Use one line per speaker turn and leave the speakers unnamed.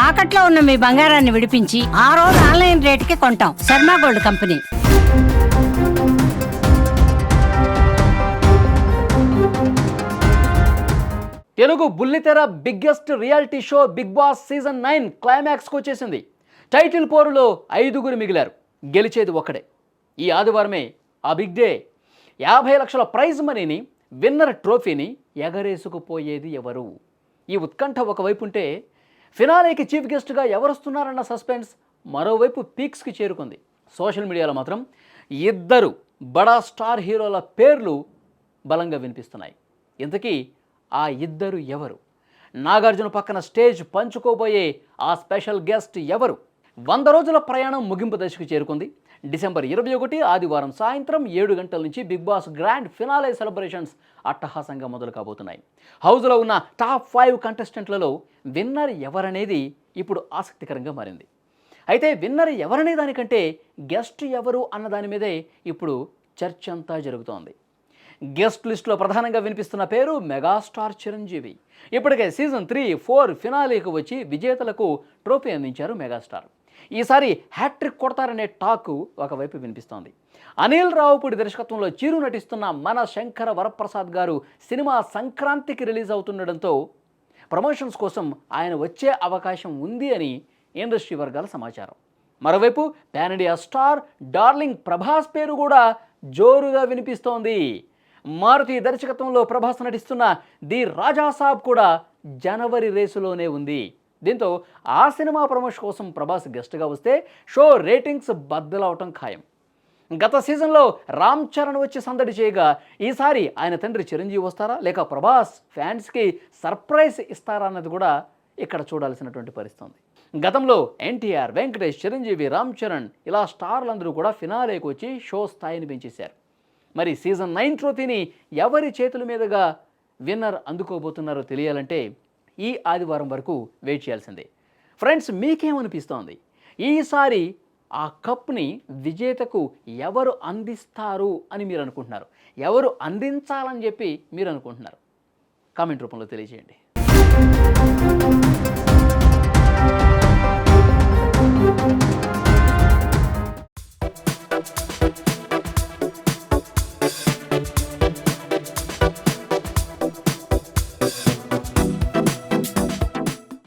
తాకట్లో ఉన్న మీ బంగారాన్ని విడిపించి ఆ రోజు ఆన్లైన్ రేటుకి కొంటాం. Sharma gold company.
తెలుగు బుల్లితెర biggest reality show Bigg Boss season 9 క్లైమాక్స్కి వచ్చేసింది. టైటిల్ పోరులో 5గురు మిగిలారు. గెలిచేది ఒక్కడే. ఈ ఆదివారమే ఆ బిగ్ డే. 50 లక్షల ప్రైజ్ మనీని, విన్నర్ ట్రోఫీని ఎగరేసుకుపోయేది ఎవరు? ఈ ఉత్కంఠ ఒకవైపు ఉంటే ఫినాలేకి చీఫ్ గెస్ట్గా ఎవరొస్తున్నారన్న సస్పెన్స్ మరోవైపు పీక్స్కి చేరుకుంది. సోషల్ మీడియాలో మాత్రం ఇద్దరు బడా స్టార్ హీరోల పేర్లు బలంగా వినిపిస్తున్నాయి. ఇంతకీ ఆ ఇద్దరు ఎవరు? నాగార్జున పక్కన స్టేజ్ పంచుకోబోయే ఆ స్పెషల్ గెస్ట్ ఎవరు? 100 రోజుల ప్రయాణం ముగింపు దశకు చేరుకుంది. డిసెంబర్ 21 ఆదివారం సాయంత్రం 7 గంటల నుంచి Bigg Boss grand finale celebrations అట్టహాసంగా మొదలు కాబోతున్నాయి. హౌస్లో ఉన్న టాప్ 5 కంటెస్టెంట్లలో విన్నర్ ఎవరనేది ఇప్పుడు ఆసక్తికరంగా మారింది. అయితే విన్నర్ ఎవరనే దానికంటే గెస్ట్ ఎవరు అన్న దాని మీదే ఇప్పుడు చర్చ అంతా జరుగుతోంది. గెస్ట్ లిస్టులో ప్రధానంగా వినిపిస్తున్న పేరు మెగాస్టార్ చిరంజీవి. ఇప్పటికే సీజన్ 3, 4 ఫినాలేకు వచ్చి విజేతలకు ట్రోఫీ అందించారు మెగాస్టార్. ఈసారి హ్యాట్రిక్ కొడతారనే టాక్ ఒకవైపు వినిపిస్తోంది. అనిల్ రావుపూడి దర్శకత్వంలో చిరు నటిస్తున్న మన శంకర వరప్రసాద్ గారు సినిమా సంక్రాంతికి రిలీజ్ అవుతుండడంతో ప్రమోషన్స్ కోసం ఆయన వచ్చే అవకాశం ఉంది అని ఇండస్ట్రీ వర్గాల సమాచారం. మరోవైపు pan India star darling Prabhas పేరు కూడా జోరుగా వినిపిస్తోంది. మారుతి దర్శకత్వంలో ప్రభాస్ నటిస్తున్న ది రాజాసాబ్ కూడా జనవరి రేసులోనే ఉంది. దీంతో ఆ సినిమా ప్రమోషన్ కోసం ప్రభాస్ గెస్ట్గా వస్తే షో రేటింగ్స్ బద్దలవటం ఖాయం. గత సీజన్లో రామ్ చరణ్ వచ్చి సందడి చేయగా ఈసారి ఆయన తండ్రి చిరంజీవి వస్తారా, లేక ప్రభాస్ ఫ్యాన్స్కి సర్ప్రైజ్ ఇస్తారా అన్నది కూడా ఇక్కడ చూడాల్సినటువంటి పరిస్థితి ఉంది. గతంలో ఎన్టీఆర్, వెంకటేష్, చిరంజీవి, రామ్ చరణ్ ఇలా స్టార్లందరూ కూడా ఫినాలేకి వచ్చి షో స్థాయిని పెంచేశారు. మరి సీజన్ 9 ట్రోఫీని ఎవరి చేతుల మీదుగా విన్నర్ అందుకోబోతున్నారో తెలియాలంటే ఈ ఆదివారం వరకు వెయిట్ చేయాల్సిందే. ఫ్రెండ్స్, మీకేమనిపిస్తోంది? ఈసారి ఆ కప్ని విజేతకు ఎవరు అందిస్తారు అని మీరు అనుకుంటున్నారు? ఎవరు అందించాలని చెప్పి మీరు అనుకుంటున్నారు? కామెంట్ రూపంలో తెలియజేయండి.